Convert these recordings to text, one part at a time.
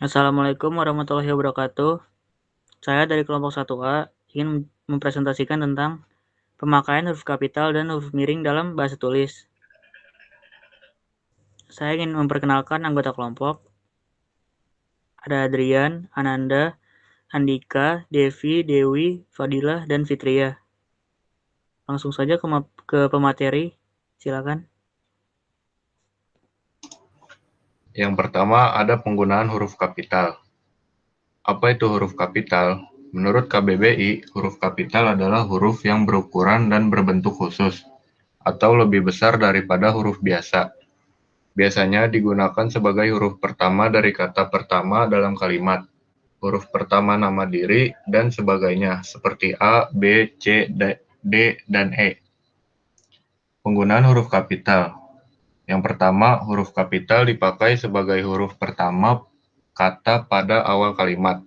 Assalamualaikum warahmatullahi wabarakatuh. Saya dari kelompok 1A ingin mempresentasikan tentang pemakaian huruf kapital dan huruf miring dalam bahasa tulis. Saya ingin memperkenalkan anggota kelompok. Ada Adrian, Ananda, Andika, Devi, Dewi, Fadilah, dan Fitria. Langsung saja ke pemateri. Silakan. Yang pertama ada penggunaan huruf kapital. Apa itu huruf kapital? Menurut KBBI, huruf kapital adalah huruf yang berukuran dan berbentuk khusus, atau lebih besar daripada huruf biasa. Biasanya digunakan sebagai huruf pertama dari kata pertama dalam kalimat, huruf pertama nama diri, dan sebagainya, seperti A, B, C, D, dan E. Penggunaan huruf kapital. Yang pertama, huruf kapital dipakai sebagai huruf pertama kata pada awal kalimat.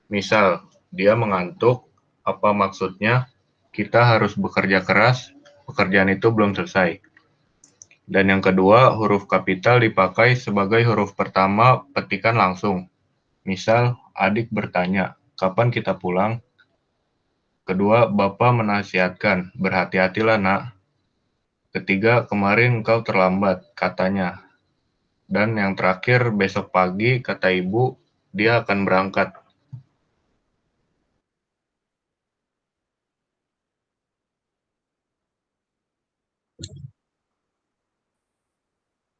Misal, dia mengantuk, apa maksudnya? Kita harus bekerja keras, pekerjaan itu belum selesai. Dan yang kedua, huruf kapital dipakai sebagai huruf pertama petikan langsung. Misal, adik bertanya, kapan kita pulang? Kedua, bapak menasihatkan, berhati-hatilah nak. Ketiga, kemarin engkau terlambat, katanya. Dan yang terakhir, besok pagi, kata ibu, dia akan berangkat.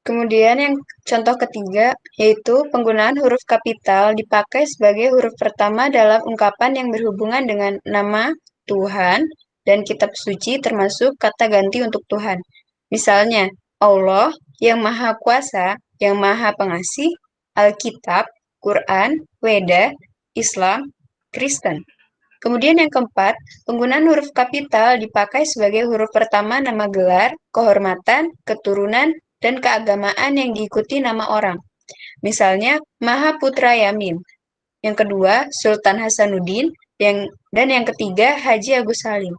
Kemudian yang contoh ketiga, yaitu penggunaan huruf kapital dipakai sebagai huruf pertama dalam ungkapan yang berhubungan dengan nama Tuhan dan kitab suci termasuk kata ganti untuk Tuhan. Misalnya, Allah yang Maha Kuasa, yang Maha Pengasih, Alkitab, Quran, Weda, Islam, Kristen. Kemudian yang keempat, penggunaan huruf kapital dipakai sebagai huruf pertama nama gelar, kehormatan, keturunan, dan keagamaan yang diikuti nama orang. Misalnya, Maha Putra Yamin. Yang kedua, Sultan Hasanuddin. Dan yang ketiga, Haji Agus Salim.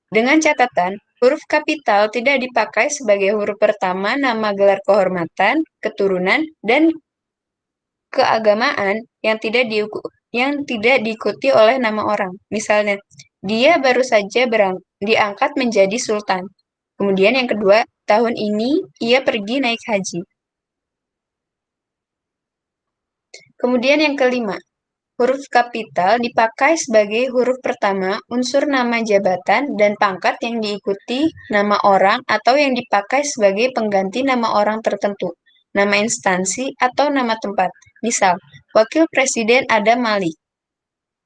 Dengan catatan, huruf kapital tidak dipakai sebagai huruf pertama nama gelar kehormatan, keturunan, dan keagamaan yang tidak diikuti oleh nama orang. Misalnya, dia baru saja diangkat menjadi sultan. Kemudian yang kedua, tahun ini ia pergi naik haji. Kemudian yang kelima, huruf kapital dipakai sebagai huruf pertama unsur nama jabatan dan pangkat yang diikuti nama orang atau yang dipakai sebagai pengganti nama orang tertentu, nama instansi, atau nama tempat. Misal, Wakil Presiden Adam Malik.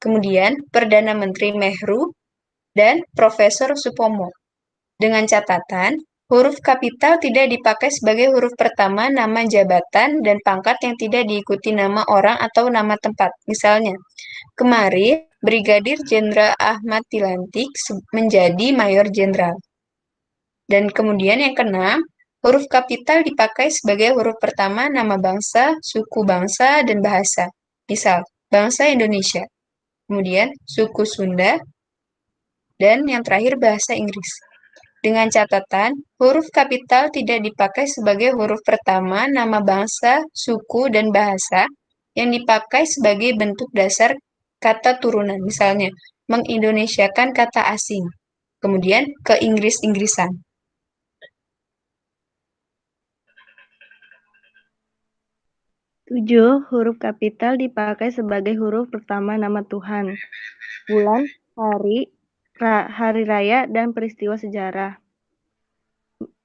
Kemudian, Perdana Menteri Mehru dan Profesor Supomo. Dengan catatan, huruf kapital tidak dipakai sebagai huruf pertama nama jabatan dan pangkat yang tidak diikuti nama orang atau nama tempat. Misalnya, kemarin Brigadir Jenderal Ahmad dilantik menjadi Mayor Jenderal. Dan kemudian yang keenam, huruf kapital dipakai sebagai huruf pertama nama bangsa, suku bangsa, dan bahasa. Misal, bangsa Indonesia. Kemudian, suku Sunda, dan yang terakhir bahasa Inggris. Dengan catatan, huruf kapital tidak dipakai sebagai huruf pertama nama bangsa, suku, dan bahasa yang dipakai sebagai bentuk dasar kata turunan. Misalnya, mengindonesiakan kata asing. Kemudian, ke Inggris-Inggrisan. Tujuh, huruf kapital dipakai sebagai huruf pertama nama Tuhan, bulan, hari raya, dan peristiwa sejarah.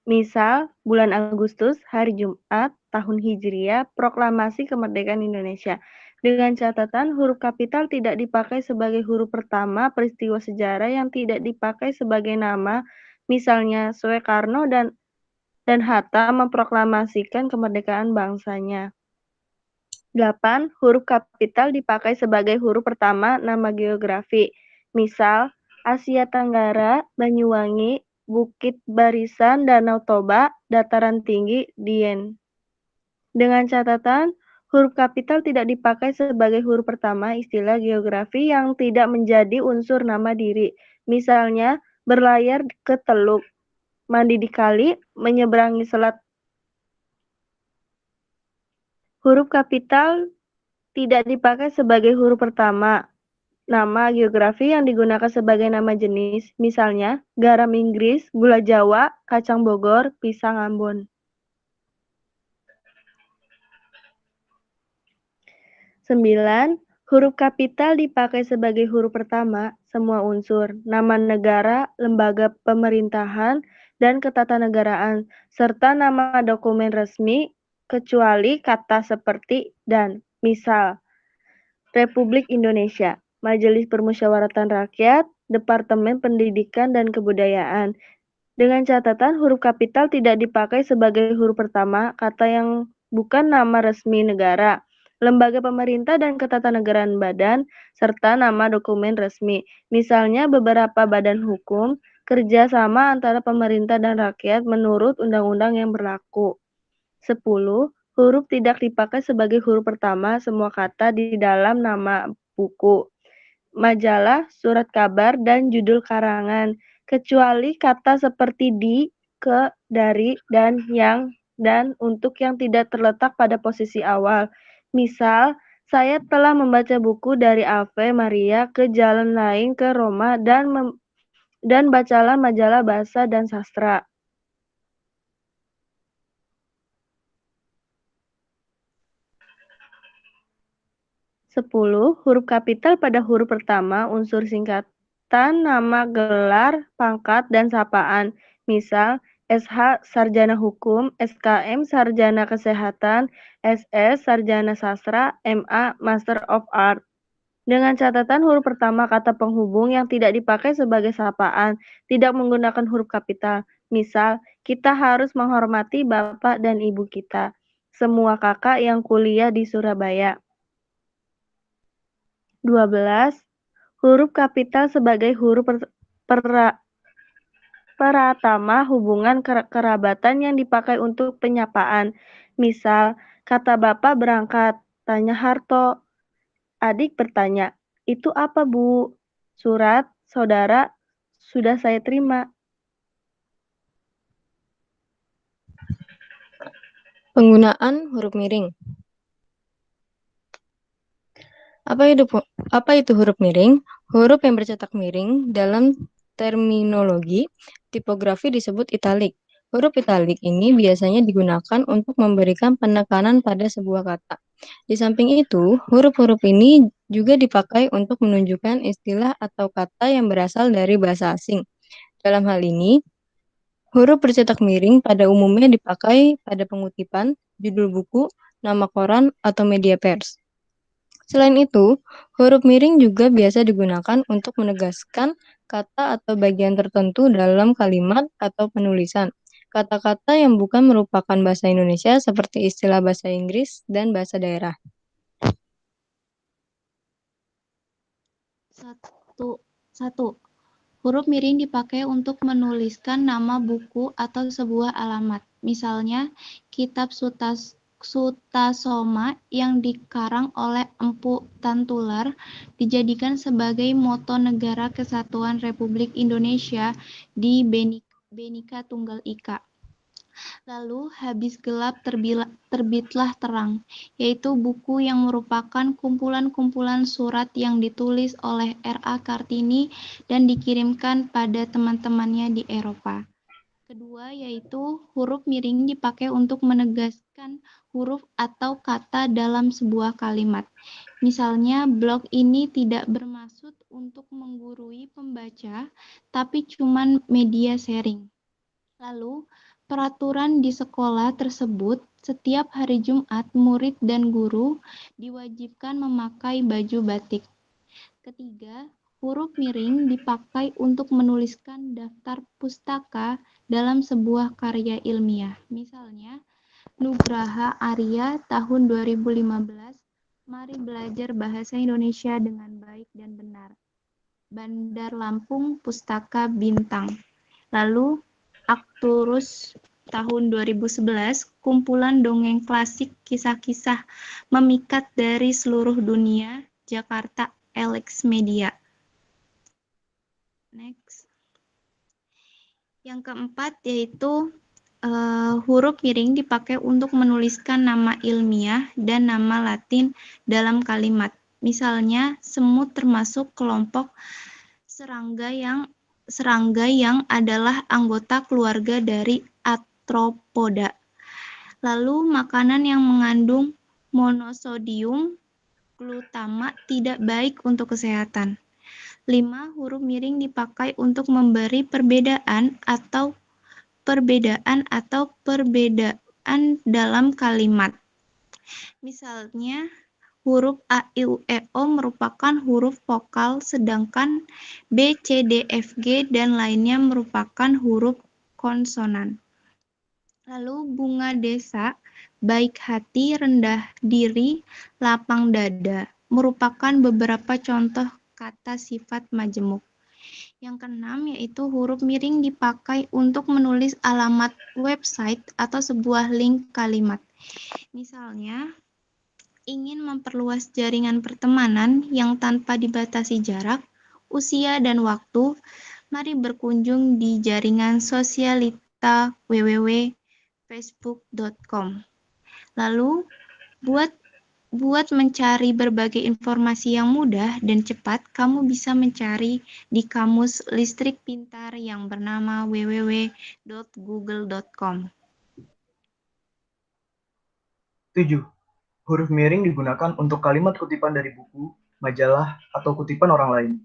Misal, bulan Agustus, hari Jumat, tahun Hijriah, proklamasi kemerdekaan Indonesia. Dengan catatan, huruf kapital tidak dipakai sebagai huruf pertama peristiwa sejarah yang tidak dipakai sebagai nama, misalnya Soekarno dan Hatta memproklamasikan kemerdekaan bangsanya. 8. Huruf kapital dipakai sebagai huruf pertama nama geografi. Misal, Asia Tenggara, Banyuwangi, Bukit Barisan, Danau Toba, Dataran Tinggi, Dieng. Dengan catatan, huruf kapital tidak dipakai sebagai huruf pertama istilah geografi yang tidak menjadi unsur nama diri. Misalnya, berlayar ke teluk, mandi di kali, menyeberangi selat. Huruf kapital tidak dipakai sebagai huruf pertama. Nama geografi yang digunakan sebagai nama jenis, misalnya garam Inggris, gula Jawa, kacang Bogor, pisang Ambon. 9. Huruf kapital dipakai sebagai huruf pertama semua unsur, nama negara, lembaga pemerintahan, dan ketatanegaraan, serta nama dokumen resmi, kecuali kata seperti dan. Misal, Republik Indonesia, Majelis Permusyawaratan Rakyat, Departemen Pendidikan dan Kebudayaan. Dengan catatan huruf kapital tidak dipakai sebagai huruf pertama kata yang bukan nama resmi negara, lembaga pemerintah dan ketatanegaraan badan, serta nama dokumen resmi. Misalnya beberapa badan hukum, kerjasama antara pemerintah dan rakyat menurut undang-undang yang berlaku. 10. Huruf tidak dipakai sebagai huruf pertama semua kata di dalam nama buku, majalah, surat kabar, dan judul karangan, kecuali kata seperti di, ke, dari, dan, yang, dan untuk yang tidak terletak pada posisi awal. Misal, saya telah membaca buku dari Ave Maria ke Jalan Lain ke Roma dan bacalah majalah bahasa dan sastra. 10. Huruf kapital pada huruf pertama unsur singkatan nama gelar, pangkat, dan sapaan. Misal, SH Sarjana Hukum, SKM Sarjana Kesehatan, SS Sarjana Sastra, MA Master of Art. Dengan catatan huruf pertama kata penghubung yang tidak dipakai sebagai sapaan, tidak menggunakan huruf kapital. Misal, kita harus menghormati bapak dan ibu kita. Semua kakak yang kuliah di Surabaya. 12. Huruf kapital sebagai huruf pratama hubungan kerabatan yang dipakai untuk penyapaan. Misal, kata bapak berangkat, tanya Harto. Adik bertanya, itu apa Bu? Surat, saudara, sudah saya terima. Penggunaan huruf miring. Apa itu huruf miring? Huruf yang bercetak miring dalam terminologi tipografi disebut italik. Huruf italik ini biasanya digunakan untuk memberikan penekanan pada sebuah kata. Di samping itu, huruf-huruf ini juga dipakai untuk menunjukkan istilah atau kata yang berasal dari bahasa asing. Dalam hal ini, huruf bercetak miring pada umumnya dipakai pada pengutipan, judul buku, nama koran, atau media pers. Selain itu, huruf miring juga biasa digunakan untuk menegaskan kata atau bagian tertentu dalam kalimat atau penulisan. Kata-kata yang bukan merupakan bahasa Indonesia seperti istilah bahasa Inggris dan bahasa daerah. 1. Huruf miring dipakai untuk menuliskan nama buku atau sebuah alamat. Misalnya, kitab Sutasoma yang dikarang oleh Empu Tantular dijadikan sebagai moto Negara Kesatuan Republik Indonesia di Bhinneka Tunggal Ika. Lalu, habis gelap terbitlah terang, yaitu buku yang merupakan kumpulan-kumpulan surat yang ditulis oleh R.A. Kartini dan dikirimkan pada teman-temannya di Eropa. Kedua, yaitu huruf miring dipakai untuk menegaskan huruf atau kata dalam sebuah kalimat. Misalnya, blog ini tidak bermaksud untuk menggurui pembaca, tapi cuma media sharing. Lalu, peraturan di sekolah tersebut, setiap hari Jumat, murid dan guru diwajibkan memakai baju batik. Ketiga, huruf miring dipakai untuk menuliskan daftar pustaka dalam sebuah karya ilmiah. Misalnya, Nugraha Arya tahun 2015, Mari Belajar Bahasa Indonesia dengan Baik dan Benar. Bandar Lampung, Pustaka Bintang. Lalu, Akturus tahun 2011, kumpulan dongeng klasik kisah-kisah memikat dari seluruh dunia, Jakarta, Alex Media. Next. Yang keempat yaitu huruf miring dipakai untuk menuliskan nama ilmiah dan nama Latin dalam kalimat. Misalnya, semut termasuk kelompok serangga yang adalah anggota keluarga dari arthropoda. Lalu, makanan yang mengandung monosodium glutama tidak baik untuk kesehatan. 5. Huruf miring dipakai untuk memberi perbedaan dalam kalimat. Misalnya, huruf A, I, U, E, O merupakan huruf vokal, sedangkan B, C, D, F, G, dan lainnya merupakan huruf konsonan. Lalu bunga desa, baik hati, rendah diri, lapang dada, merupakan beberapa contoh kata sifat majemuk. Yang keenam yaitu huruf miring dipakai untuk menulis alamat website atau sebuah link kalimat. Misalnya, ingin memperluas jaringan pertemanan yang tanpa dibatasi jarak, usia, dan waktu, mari berkunjung di jaringan sosialita www.facebook.com. Lalu, buat mencari berbagai informasi yang mudah dan cepat, kamu bisa mencari di kamus listrik pintar yang bernama www.google.com. 7. Huruf miring digunakan untuk kalimat kutipan dari buku, majalah, atau kutipan orang lain.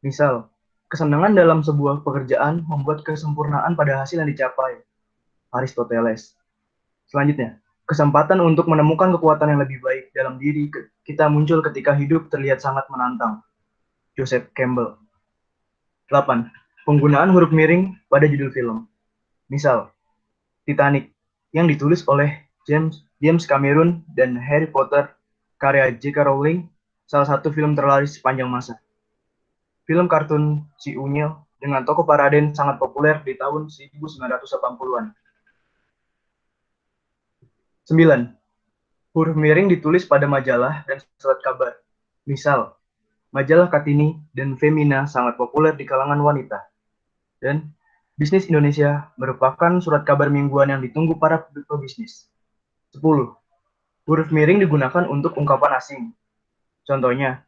Misal, kesenangan dalam sebuah pekerjaan membuat kesempurnaan pada hasil yang dicapai. Aristoteles. Selanjutnya, kesempatan untuk menemukan kekuatan yang lebih baik dalam diri kita muncul ketika hidup terlihat sangat menantang. Joseph Campbell. 8. Penggunaan huruf miring pada judul film. Misal, Titanic, yang ditulis oleh James Cameron dan Harry Potter, karya J.K. Rowling, salah satu film terlaris sepanjang masa. Film kartun Si Unyil dengan tokoh Paraden sangat populer di tahun 1980-an. 9. Huruf miring ditulis pada majalah dan surat kabar. Misal, majalah Kartini dan Femina sangat populer di kalangan wanita. Dan Bisnis Indonesia merupakan surat kabar mingguan yang ditunggu para pebisnis. 10. Huruf miring digunakan untuk ungkapan asing. Contohnya,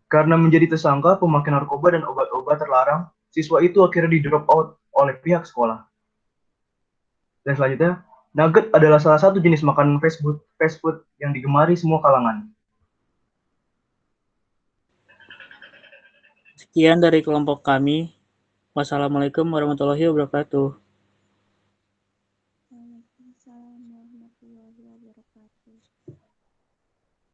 karena menjadi tersangka pemakai narkoba dan obat-obat terlarang, siswa itu akhirnya di-drop out oleh pihak sekolah. Dan selanjutnya, nugget adalah salah satu jenis makanan fast food yang digemari semua kalangan. Sekian dari kelompok kami. Wassalamualaikum warahmatullahi wabarakatuh. Waalaikumsalam warahmatullahi wabarakatuh.